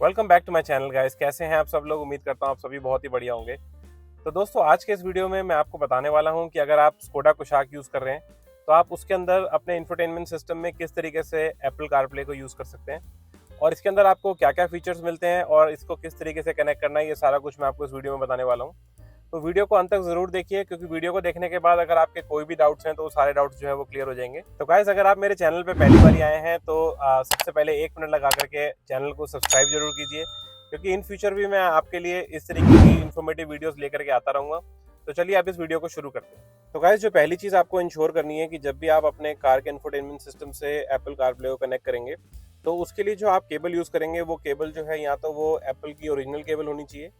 Welcome back to my channel guys. कैसे हैं आप सब लोग? उम्मीद करता हूँ आप सभी बहुत ही बढ़िया होंगे। तो दोस्तों, आज के इस वीडियो में मैं आपको बताने वाला हूँ कि अगर आप स्कोडा कुशाक यूज़ कर रहे हैं तो आप उसके अंदर अपने इंफोटेनमेंट सिस्टम में किस तरीके से एप्पल कारप्ले को यूज़ कर सकते हैं और इसके अंदर आपको क्या क्या फीचर्स मिलते हैं और इसको किस तरीके से कनेक्ट करना है, ये सारा कुछ मैं आपको इस वीडियो में बताने वाला हूँ। तो वीडियो को अंत तक जरूर देखिए, क्योंकि वीडियो को देखने के बाद अगर आपके कोई भी डाउट्स हैं तो वो सारे डाउट्स जो है वो क्लियर हो जाएंगे। तो गाइस, अगर आप मेरे चैनल पे पहली बार आए हैं तो सबसे पहले 1 मिनट लगा करके चैनल को सब्सक्राइब जरूर कीजिए, क्योंकि इन फ्यूचर भी मैं आपके लिए इस तरीके की इन्फॉर्मेटिव वीडियोस लेकर के आता रहूंगा। तो चलिए आप इस वीडियो को शुरू करते हैं। तो गाइस, जो पहली चीज़ आपको इंश्योर करनी है कि जब भी आप अपने कार के इंफोटेनमेंट सिस्टम से एप्पल कारप्ले को कनेक्ट करेंगे तो उसके लिए जो आप केबल यूज़ करेंगे वो केबल जो है या तो वो एप्पल की ओरिजिनल केबल होनी चाहिए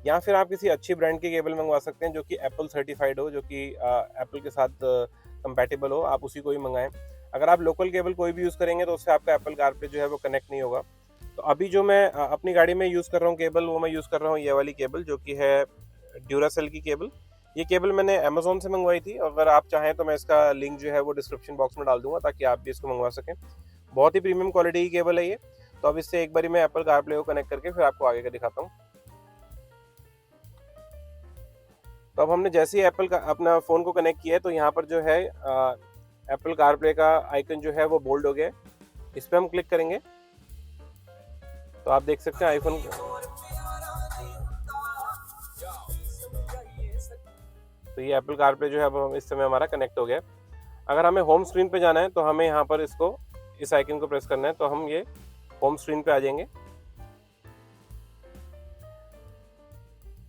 या फिर आप किसी अच्छी ब्रांड की केबल मंगवा सकते हैं जो कि एप्पल सर्टिफाइड हो, जो कि एप्पल के साथ कंपैटिबल हो। आप उसी को ही मंगाएं। अगर आप लोकल केबल कोई भी यूज़ करेंगे तो उससे आपका एप्पल कारप्ले जो है वो कनेक्ट नहीं होगा। तो अभी जो मैं अपनी गाड़ी में यूज़ कर रहा हूँ केबल, वो मैं यूज़ कर रहा हूँ ये वाली केबल, जो कि है ड्यूरासेल की केबल। ये केबल मैंने अमेजोन से मंगवाई थी। अगर आप चाहें तो मैं इसका लिंक जो है वो डिस्क्रिप्शन बॉक्स में डाल दूंगा ताकि आप भी इसको मंगवा सकें। बहुत ही प्रीमियम क्वालिटी की केबल है ये। तो अब इससे एक बारी मैं एप्पल कारप्ले को कनेक्ट करके फिर आपको आगे का दिखाता हूँ। तो अब हमने जैसे ही एप्पल का अपना फ़ोन को कनेक्ट किया है तो यहाँ पर जो है एप्पल कारप्ले का आइकन जो है वो बोल्ड हो गया है। इस पर हम क्लिक करेंगे तो आप देख सकते हैं आईफोन, तो ये एप्पल कारप्ले जो है अब इस समय हमारा कनेक्ट हो गया है। अगर हमें होम स्क्रीन पे जाना है तो हमें यहाँ पर इसको इस आइकन को प्रेस करना है, तो हम ये होम स्क्रीन पे आ जाएंगे।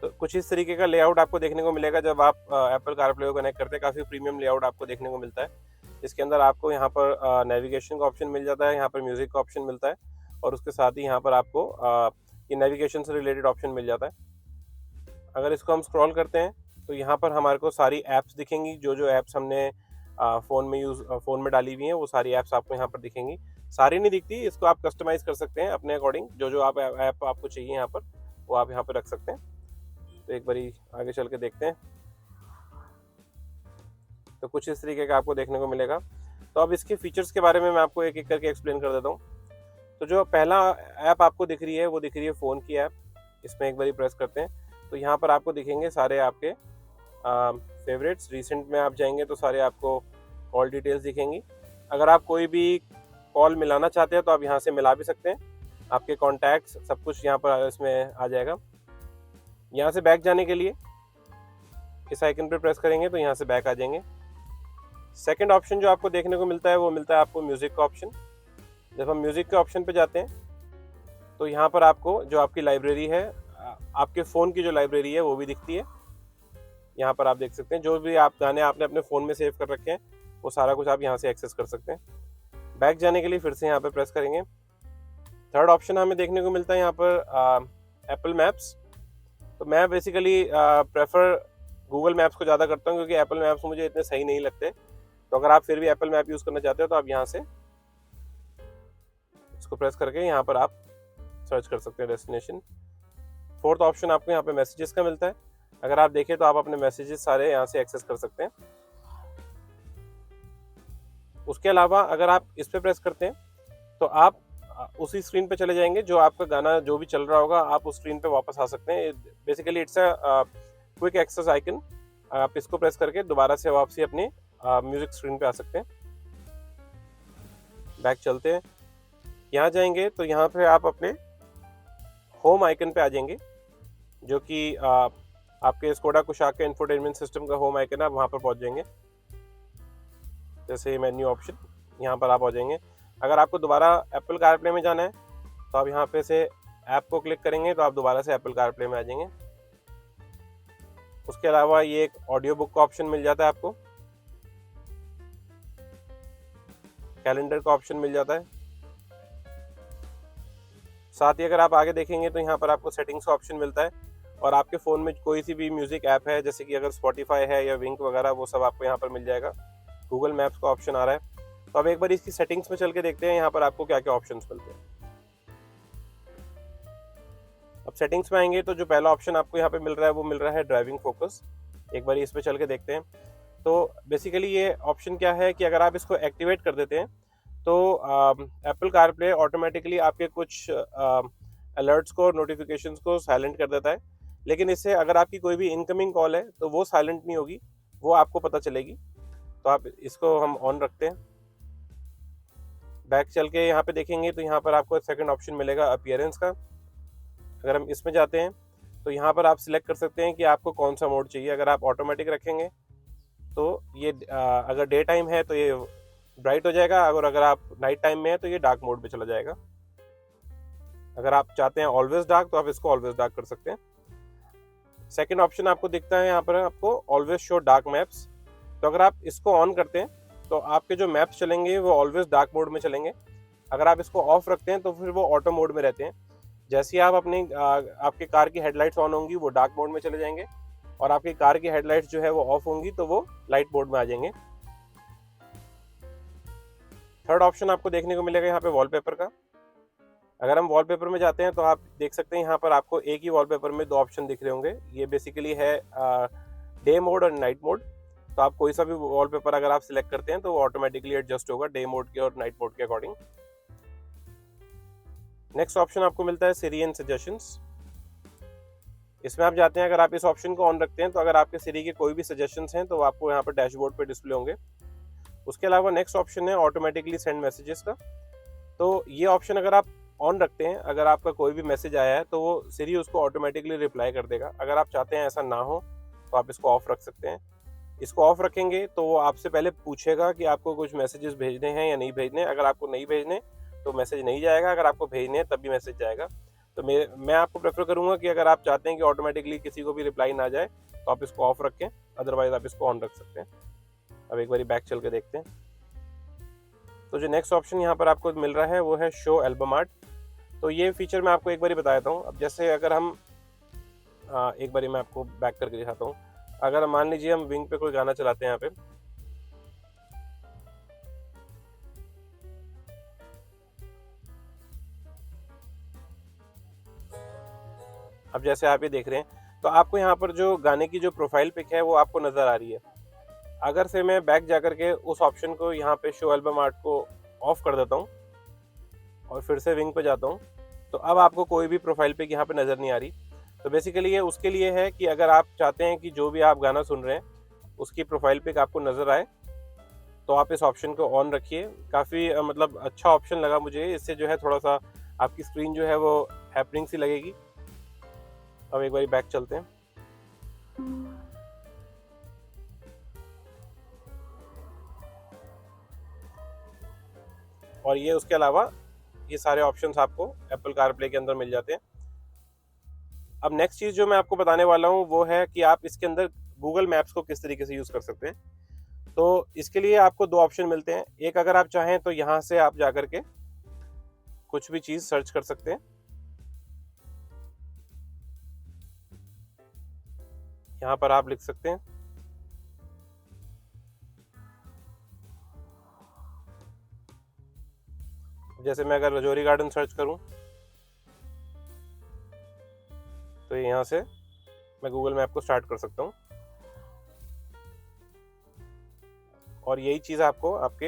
तो कुछ इस तरीके का लेआउट आपको देखने को मिलेगा जब आप एप्पल कारप्ले को कनेक्ट करते हैं। काफ़ी प्रीमियम लेआउट आपको देखने को मिलता है। इसके अंदर आपको यहाँ पर नेविगेशन का ऑप्शन मिल जाता है, यहाँ पर म्यूज़िक का ऑप्शन मिलता है और उसके साथ ही यहाँ पर आपको ये नेविगेशन से रिलेटेड ऑप्शन मिल जाता है। अगर इसको हम स्क्रॉल करते हैं तो यहाँ पर हमारे को सारी ऐप्स दिखेंगी। जो जो ऐप्स हमने फ़ोन में डाली हुई हैं वो सारी ऐप्स आपको यहाँ पर दिखेंगी। सारी नहीं दिखती, इसको आप कस्टमाइज़ कर सकते हैं अपने अकॉर्डिंग। जो जो आप ऐप आपको चाहिए यहाँ पर वो आप यहाँ पर रख सकते हैं। तो एक बारी आगे चल के देखते हैं। तो कुछ इस तरीके का आपको देखने को मिलेगा। तो अब इसके फीचर्स के बारे में मैं आपको एक एक करके एक्सप्लेन कर देता हूँ। तो जो पहला ऐप आपको दिख रही है वो दिख रही है फ़ोन की ऐप। इसमें एक बारी प्रेस करते हैं तो यहाँ पर आपको दिखेंगे सारे आपके फेवरेट्स। रिसेंट में आप जाएंगे तो सारे आपको कॉल डिटेल्स दिखेंगी। अगर आप कोई भी कॉल मिलाना चाहते हैं तो आप यहाँ से मिला भी सकते हैं। आपके कॉन्टैक्ट्स सब कुछ यहाँ पर इसमें आ जाएगा। यहाँ से बैक जाने के लिए इस आइकन पर प्रेस करेंगे तो यहाँ से बैक आ जाएंगे। सेकंड ऑप्शन जो आपको देखने को मिलता है वो मिलता है आपको म्यूज़िक का ऑप्शन। जब हम म्यूज़िक के ऑप्शन पे जाते हैं तो यहाँ पर आपको जो आपकी लाइब्रेरी है, आपके फ़ोन की जो लाइब्रेरी है वो भी दिखती है। यहाँ पर आप देख सकते हैं जो भी आप गाने आपने अपने फ़ोन में सेव कर रखे हैं वो सारा कुछ आप यहाँ से एक्सेस कर सकते हैं। बैक जाने के लिए फिर से यहाँ पर प्रेस करेंगे। थर्ड ऑप्शन हमें देखने को मिलता है यहाँ पर एप्पल मैप्स। तो मैं बेसिकली प्रेफर गूगल मैप्स को ज़्यादा करता हूँ, क्योंकि एप्पल मैप्स मुझे इतने सही नहीं लगते। तो अगर आप फिर भी एप्पल मैप यूज़ करना चाहते हो तो आप यहाँ से इसको प्रेस करके यहाँ पर आप सर्च कर सकते हैं डेस्टिनेशन। फोर्थ ऑप्शन आपको यहाँ पे मैसेजेस का मिलता है। अगर आप देखें तो आप अपने मैसेजेस सारे यहाँ से एक्सेस कर सकते हैं। उसके अलावा अगर आप इस पे प्रेस करते हैं तो आप उसी स्क्रीन पे चले जाएंगे। जो आपका गाना जो भी चल रहा होगा आप उस स्क्रीन पे वापस आ सकते हैं। Basically it's a quick access icon. आप इसको प्रेस करके दोबारा से वापसी अपनी म्यूजिक स्क्रीन पे आ सकते हैं। बैक चलते हैं, यहाँ जाएंगे तो यहाँ पे आप अपने होम आइकन पे आ जाएंगे, जो कि आपके स्कोडा कुशाक के इंफोटेनमेंट सिस्टम का होम आइकन है। आप वहाँ पर पहुँच जाएंगे। जैसे मेन्यू ऑप्शन, यहाँ पर आप आ जाएंगे। अगर आपको दोबारा एप्पल कारप्ले में जाना है तो आप यहाँ पे से ऐप को क्लिक करेंगे तो आप दोबारा से एप्पल कारप्ले में आ जाएंगे। उसके अलावा ये एक ऑडियो बुक का ऑप्शन मिल जाता है आपको। कैलेंडर का ऑप्शन मिल जाता है। साथ ही अगर आप आगे देखेंगे तो यहाँ पर आपको सेटिंग्स का ऑप्शन मिलता है और आपके फ़ोन में कोई सी भी म्यूज़िक ऐप है, जैसे कि अगर स्पॉटिफाई है या विंक वगैरह, वो सब आपको यहाँ पर मिल जाएगा। गूगल मैप्स का ऑप्शन आ रहा है। तो अब एक बार इसकी सेटिंग्स में चल के देखते हैं यहाँ पर आपको क्या क्या ऑप्शंस मिलते हैं। अब सेटिंग्स में आएंगे तो जो पहला ऑप्शन आपको यहाँ पे मिल रहा है वो मिल रहा है ड्राइविंग फोकस। एक बार इस पे चल के देखते हैं। तो बेसिकली ये ऑप्शन क्या है कि अगर आप इसको एक्टिवेट कर देते हैं तो एप्पल कारप्ले ऑटोमेटिकली आपके कुछ अलर्ट्स को और नोटिफिकेशंस को साइलेंट कर देता है। लेकिन इससे अगर आपकी कोई भी इनकमिंग कॉल है तो वो साइलेंट नहीं होगी, वो आपको पता चलेगी। तो आप इसको हम ऑन रखते हैं। बैक चल के यहाँ पे देखेंगे तो यहाँ पर आपको सेकंड ऑप्शन मिलेगा अपीयरेंस का। अगर हम इसमें जाते हैं तो यहाँ पर आप सिलेक्ट कर सकते हैं कि आपको कौन सा मोड चाहिए। अगर आप ऑटोमेटिक रखेंगे तो ये अगर डे टाइम है तो ये ब्राइट हो जाएगा, अगर आप नाइट टाइम में है तो ये डार्क मोड पे चला जाएगा। अगर आप चाहते हैं ऑलवेज डार्क तो आप इसको ऑलवेज डार्क कर सकते हैं। सेकंड ऑप्शन आपको दिखता है यहाँ पर आपको ऑलवेज शो डार्क मैप्स। तो अगर आप इसको ऑन करते हैं तो आपके जो मैप्स चलेंगे वो ऑलवेज डार्क मोड में चलेंगे। अगर आप इसको ऑफ रखते हैं तो फिर वो ऑटो मोड में रहते हैं। जैसे ही आप आपके कार की हेडलाइट्स ऑन होंगी वो डार्क मोड में चले जाएंगे, और आपकी कार की हेडलाइट्स जो है वो ऑफ होंगी तो वो लाइट मोड में आ जाएंगे। थर्ड ऑप्शन आपको देखने को मिलेगा यहाँ पे वॉलपेपर का। अगर हम वॉलपेपर में जाते हैं तो आप देख सकते हैं यहाँ पर आपको एक ही वॉलपेपर में दो ऑप्शन दिख रहे होंगे। ये बेसिकली है डे मोड और नाइट मोड। तो आप कोई सा भी वॉलपेपर अगर आप सिलेक्ट करते हैं तो वो ऑटोमेटिकली एडजस्ट होगा डे मोड के और नाइट मोड के अकॉर्डिंग। नेक्स्ट ऑप्शन आपको मिलता है सिरी एंड सजेशंस। इसमें आप जाते हैं, अगर आप इस ऑप्शन को ऑन रखते हैं तो अगर आपके सिरी के कोई भी सजेशंस हैं तो आपको यहाँ पर डैशबोर्ड पे डिस्प्ले होंगे। उसके अलावा नेक्स्ट ऑप्शन है ऑटोमेटिकली सेंड मैसेजेस का। तो ये ऑप्शन अगर आप ऑन रखते हैं, अगर आपका कोई भी मैसेज आया है तो वो सिरी उसको ऑटोमेटिकली रिप्लाई कर देगा। अगर आप चाहते हैं ऐसा ना हो तो आप इसको ऑफ रख सकते हैं। इसको ऑफ रखेंगे तो वो आपसे पहले पूछेगा कि आपको कुछ मैसेजेस भेजने हैं या नहीं भेजने। अगर आपको नहीं भेजने तो मैसेज नहीं जाएगा, अगर आपको भेजने हैं तब भी मैसेज जाएगा। तो मैं आपको प्रेफर करूंगा कि अगर आप चाहते हैं कि ऑटोमेटिकली किसी को भी रिप्लाई ना जाए तो आप इसको ऑफ रखें, अदरवाइज आप इसको ऑन रख सकते हैं। अब एक बार बैक चल के देखते हैं। तो जो नेक्स्ट ऑप्शन यहाँ पर आपको मिल रहा है वो है शो एल्बम आर्ट। तो ये फीचर मैं आपको एक बार बता देता हूँ। अब जैसे अगर हम एक बार मैं आपको बैक करके दिखाता हूँ। अगर मान लीजिए हम विंग पे कोई गाना चलाते हैं यहाँ पे, अब जैसे आप ये देख रहे हैं तो आपको यहाँ पर जो गाने की जो प्रोफाइल पिक है वो आपको नज़र आ रही है। अगर से मैं बैक जाकर के उस ऑप्शन को यहाँ पे शो एल्बम आर्ट को ऑफ कर देता हूँ और फिर से विंग पे जाता हूँ तो अब आपको कोई भी प्रोफाइल पिक यहाँ पे नज़र नहीं आ रही। तो बेसिकली ये उसके लिए है कि अगर आप चाहते हैं कि जो भी आप गाना सुन रहे हैं उसकी प्रोफाइल पिक आपको नज़र आए तो आप इस ऑप्शन को ऑन रखिए। काफ़ी मतलब अच्छा ऑप्शन लगा मुझे। इससे जो है थोड़ा सा आपकी स्क्रीन जो है वो हैपनिंग सी लगेगी। अब एक बार बैक चलते हैं। और ये उसके अलावा ये सारे ऑप्शंस आपको एप्पल कारप्ले के अंदर मिल जाते हैं। अब नेक्स्ट चीज़ जो मैं आपको बताने वाला हूँ वो है कि आप इसके अंदर गूगल मैप्स को किस तरीके से यूज़ कर सकते हैं। तो इसके लिए आपको दो ऑप्शन मिलते हैं। एक, अगर आप चाहें तो यहाँ से आप जाकर के कुछ भी चीज़ सर्च कर सकते हैं। यहाँ पर आप लिख सकते हैं, जैसे मैं अगर रजौरी गार्डन सर्च करूं तो यहाँ से मैं गूगल मैप को स्टार्ट कर सकता हूं और यही चीज़ आपको आपके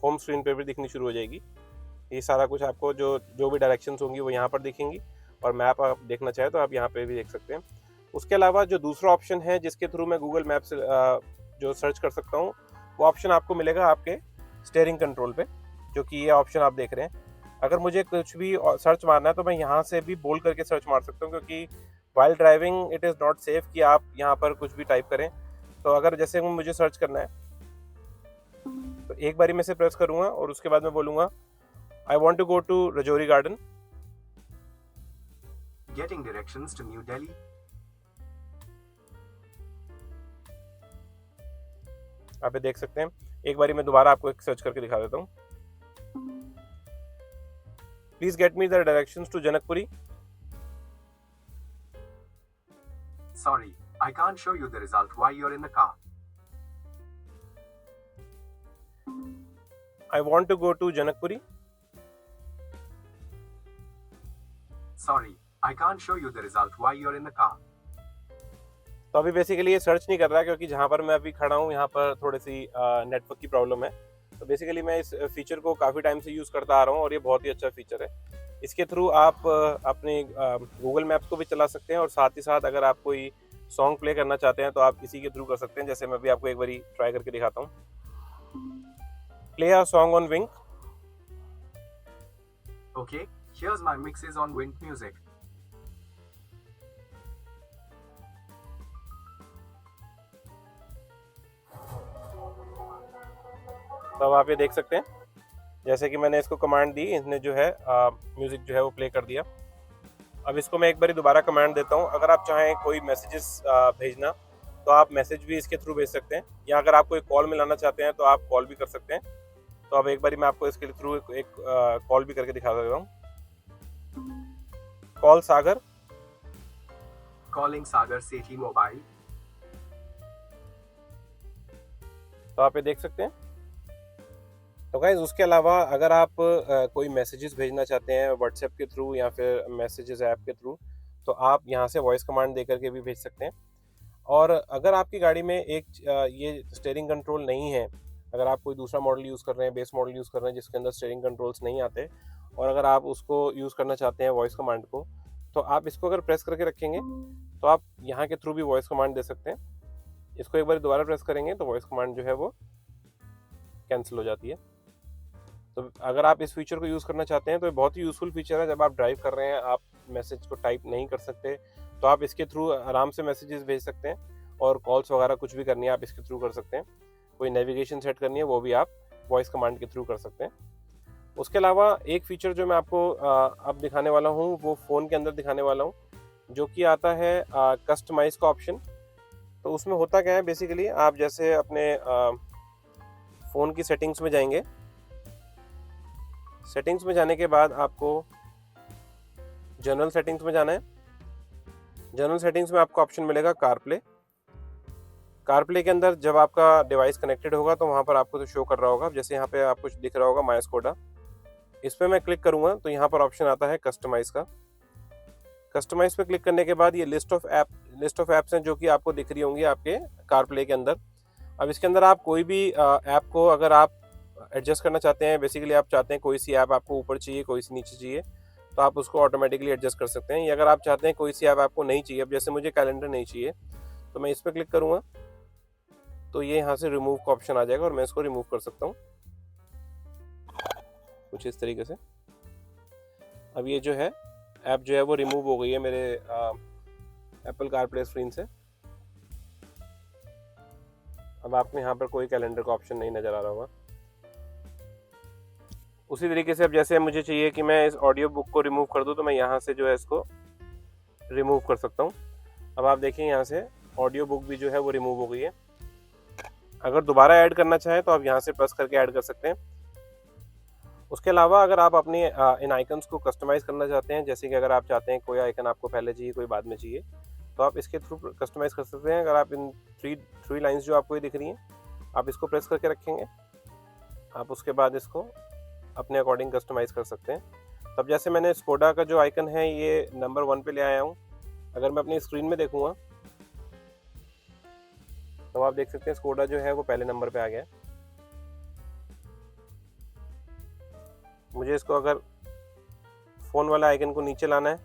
होम स्क्रीन पे भी दिखनी शुरू हो जाएगी। ये सारा कुछ आपको जो भी डायरेक्शंस होंगी वो यहाँ पर दिखेंगी, और मैप आप देखना चाहें तो आप यहाँ पे भी देख सकते हैं। उसके अलावा जो दूसरा ऑप्शन है जिसके थ्रू मैं गूगल मैप से जो सर्च कर सकता हूँ वो ऑप्शन आपको मिलेगा आपके स्टीयरिंग कंट्रोल पे, जो कि ये ऑप्शन आप देख रहे हैं। अगर मुझे कुछ भी सर्च मारना है तो मैं यहाँ से भी बोल करके सर्च मार सकता हूँ, क्योंकि while driving it is not safe कि आप यहाँ पर कुछ भी टाइप करें। तो अगर जैसे मुझे सर्च करना है तो एक बारी मैं से प्रेस करूँगा और उसके बाद मैं बोलूँगा I want to go to Rajouri Garden. Getting directions to New Delhi. आप ये देख सकते हैं। एक बारी मैं दोबारा आपको एक सर्च करके दिखा देता हूँ। Please get me the directions to Janakpuri. Sorry, I can't show you the result while you're in the car. I want to go to Janakpuri. Sorry, I can't show you the result while you're in the car. तो अभी basically ये search नहीं कर रहा क्योंकि जहाँ पर मैं अभी खड़ा हूँ यहाँ पर थोड़ी सी नेटवर्क की प्रॉब्लम है। तो बेसिकली मैं इस फीचर को काफ़ी टाइम से यूज़ करता आ रहा हूँ और ये बहुत ही अच्छा फीचर है। इसके थ्रू आप अपने गूगल मैप्स को भी चला सकते हैं, और साथ ही साथ अगर आप कोई सॉन्ग प्ले करना चाहते हैं तो आप इसी के थ्रू कर सकते हैं। जैसे मैं अभी आपको एक बारी ट्राई करके दिखाता हूँ। Play a song on Wynk. Okay, here's my mixes on Wink Music. तो अब आप ये देख सकते हैं, जैसे कि मैंने इसको कमांड दी, इसने जो है म्यूज़िक जो है वो प्ले कर दिया। अब इसको मैं एक बारी दोबारा कमांड देता हूँ। अगर आप चाहें कोई मैसेजेस भेजना तो आप मैसेज भी इसके थ्रू भेज सकते हैं, या अगर आप कोई कॉल मिलाना चाहते हैं तो आप कॉल भी कर सकते हैं। तो अब एक बारी मैं आपको इसके थ्रू एक कॉल भी करके दिखा सकता हूँ। कॉल सागर। Calling Sagar Sethi Mobile. तो आप ये देख सकते हैं। तो गाइज उसके अलावा अगर आप कोई मैसेजेस भेजना चाहते हैं व्हाट्सएप के थ्रू या फिर मैसेजेस ऐप के थ्रू, तो आप यहाँ से वॉइस कमांड दे करके भी भेज सकते हैं। और अगर आपकी गाड़ी में एक ये स्टीयरिंग कंट्रोल नहीं है, अगर आप कोई दूसरा मॉडल यूज़ कर रहे हैं, बेस मॉडल यूज़ कर रहे हैं जिसके अंदर स्टीयरिंग कंट्रोल्स नहीं आते, और अगर आप उसको यूज़ करना चाहते हैं वॉइस कमांड को, तो आप इसको अगर प्रेस करके रखेंगे तो आप यहाँ के थ्रू भी वॉइस कमांड दे सकते हैं। इसको एक बार दोबारा प्रेस करेंगे तो वॉइस कमांड जो है वो कैंसिल हो जाती है। तो अगर आप इस फीचर को यूज़ करना चाहते हैं तो ये बहुत ही यूज़फुल फीचर है। जब आप ड्राइव कर रहे हैं, आप मैसेज को टाइप नहीं कर सकते, तो आप इसके थ्रू आराम से मैसेजेस भेज सकते हैं, और कॉल्स वगैरह कुछ भी करनी है आप इसके थ्रू कर सकते हैं। कोई नेविगेशन सेट करनी है वो भी आप वॉइस कमांड के थ्रू कर सकते हैं। उसके अलावा एक फीचर जो मैं आपको अब दिखाने वाला हूँ वो फ़ोन के अंदर दिखाने वाला हूँ, जो कि आता है कस्टमाइज़ का ऑप्शन। तो उसमें होता क्या है, बेसिकली आप जैसे अपने फ़ोन की सेटिंग्स में जाएंगे। सेटिंग्स में जाने के बाद आपको जनरल सेटिंग्स में जाना है। जनरल सेटिंग्स में आपको ऑप्शन मिलेगा कारप्ले। कारप्ले के अंदर जब आपका डिवाइस कनेक्टेड होगा तो वहाँ पर आपको तो शो कर रहा होगा, जैसे यहाँ पे आपको दिख रहा होगा माय स्कोडा। इस पर मैं क्लिक करूँगा तो यहाँ पर ऑप्शन आता है कस्टमाइज़ का। कस्टमाइज़ पे क्लिक करने के बाद ये लिस्ट ऑफ ऐप्स हैं जो कि आपको दिख रही होंगी आपके कारप्ले के अंदर। अब इसके अंदर आप कोई भी ऐप को अगर आप एडजस्ट करना चाहते हैं, बेसिकली आप चाहते हैं कोई सी ऐप आपको ऊपर चाहिए, कोई सी नीचे चाहिए, तो आप उसको ऑटोमेटिकली एडजस्ट कर सकते हैं। या अगर आप चाहते हैं कोई सी ऐप आपको नहीं चाहिए, अब जैसे मुझे कैलेंडर नहीं चाहिए, तो मैं इस पर क्लिक करूँगा तो ये यहाँ से रिमूव का ऑप्शन आ जाएगा और मैं इसको रिमूव कर सकता हूँ कुछ इस तरीके से। अब ये जो है ऐप जो है वो रिमूव हो गई है मेरे एप्पल कारप्ले स्क्रीन से। अब आपको यहाँ पर कोई कैलेंडर का ऑप्शन नहीं नज़र आ रहा होगा। उसी तरीके से अब जैसे मुझे चाहिए कि मैं इस ऑडियो बुक को रिमूव कर दूँ, तो मैं यहाँ से जो है इसको रिमूव कर सकता हूँ। अब आप देखिए यहाँ से ऑडियो बुक भी जो है वो रिमूव हो गई है। अगर दोबारा ऐड करना चाहें तो आप यहाँ से प्रेस करके ऐड कर सकते हैं। उसके अलावा अगर आप अपने इन आइकन्स को कस्टमाइज़ करना चाहते हैं, जैसे कि अगर आप चाहते हैं कोई आइकन आपको पहले चाहिए कोई बाद में चाहिए, तो आप इसके थ्रू कस्टमाइज़ कर सकते हैं। अगर आप इन थ्री लाइंस जो आपको ये दिख रही हैं, आप इसको प्रेस करके रखेंगे, आप उसके बाद इसको अपने अकॉर्डिंग कस्टमाइज़ कर सकते हैं। तब जैसे मैंने स्कोडा का जो आइकन है ये नंबर 1 पे ले आया हूँ। अगर मैं अपनी स्क्रीन में देखूँगा तो आप देख सकते हैं स्कोडा जो है वो पहले नंबर पे आ गया है। मुझे इसको अगर फ़ोन वाला आइकन को नीचे लाना है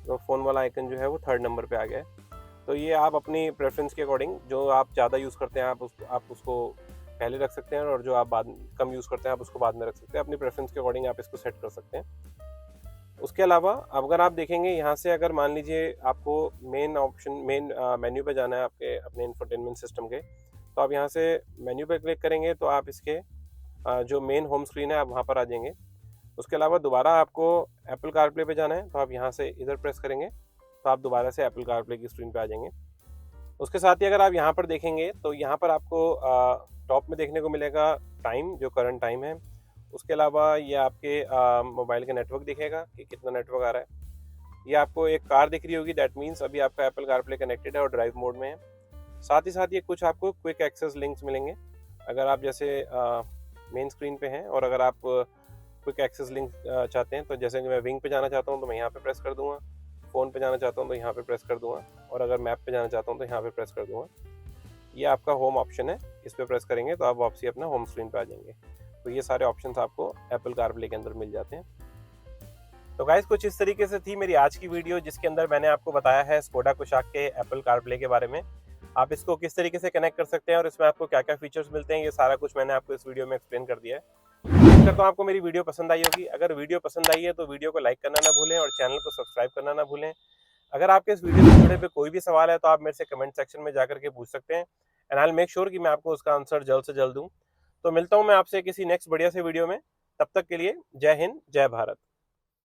तो फ़ोन वाला आइकन जो है वो 3rd नंबर पे आ गया है। तो ये आप अपनी प्रेफरेंस के अकॉर्डिंग, जो आप ज़्यादा यूज़ करते हैं आप उसको पहले रख सकते हैं, और जो आप कम यूज़ करते हैं आप उसको बाद में रख सकते हैं। अपनी प्रेफरेंस के अकॉर्डिंग आप इसको सेट कर सकते हैं। उसके अलावा अगर आप देखेंगे यहाँ से, अगर मान लीजिए आपको मेन मेन्यू पे जाना है आपके अपने इंफोटेनमेंट सिस्टम के, तो आप यहाँ से मेन्यू पे क्लिक करेंगे तो आप इसके जो मेन होम स्क्रीन है आप वहाँ पर आ जाएंगे। उसके अलावा दोबारा आपको एप्पल कारप्ले पे जाना है तो आप यहाँ से इधर प्रेस करेंगे तो आप दोबारा से एप्पल कारप्ले की स्क्रीन पे आ जाएंगे। उसके साथ ही अगर आप यहाँ पर देखेंगे तो यहाँ पर आपको टॉप में देखने को मिलेगा टाइम, जो करंट टाइम है। उसके अलावा ये आपके मोबाइल के नेटवर्क दिखेगा कि कितना नेटवर्क आ रहा है। ये आपको एक कार दिख रही होगी, दैट मीन्स अभी आपका एप्पल कारप्ले कनेक्टेड है और ड्राइव मोड में है। साथ ही साथ ये कुछ आपको क्विक एक्सेस लिंक्स मिलेंगे। अगर आप जैसे मेन स्क्रीन पे हैं और अगर आप क्विक एक्सेस लिंक चाहते हैं, तो जैसे कि मैं विंग पे जाना चाहता हूँ तो मैं यहाँ पे प्रेस कर दूँगा, फ़ोन पे जाना चाहता हूँ तो यहाँ पे प्रेस कर दूँगा, और अगर मैप पे जाना चाहता हूँ तो यहाँ पे प्रेस कर दूँगा। ये आपका होम ऑप्शन है, इस पर प्रेस करेंगे तो आप वापसी अपना होम स्क्रीन पे आ जाएंगे। तो ये सारे ऑप्शंस आपको एप्पल कारप्ले के अंदर मिल जाते हैं। तो गाइस कुछ इस तरीके से थी मेरी आज की वीडियो, जिसके अंदर मैंने आपको बताया है स्कोडा कुशाक के एप्पल कारप्ले के बारे में। आप इसको किस तरीके से कनेक्ट कर सकते हैं और इसमें आपको क्या क्या फीचर्स मिलते हैं, ये सारा कुछ मैंने आपको इस वीडियो में एक्सप्लेन कर दिया है। उम्मीद करता हूँ आपको मेरी वीडियो पसंद आई होगी। अगर वीडियो पसंद आई है तो वीडियो को लाइक करना ना भूलें और चैनल को सब्सक्राइब करना ना भूलें। अगर आपके इस वीडियो से जुड़े पे कोई भी सवाल है तो आप मेरे से कमेंट सेक्शन में जाकर के पूछ सकते हैं, and I will make sure कि मैं आपको उसका आंसर जल्द से जल्द दूं। तो मिलता हूं मैं आपसे किसी नेक्स्ट बढ़िया से वीडियो में। तब तक के लिए जय हिंद, जय भारत।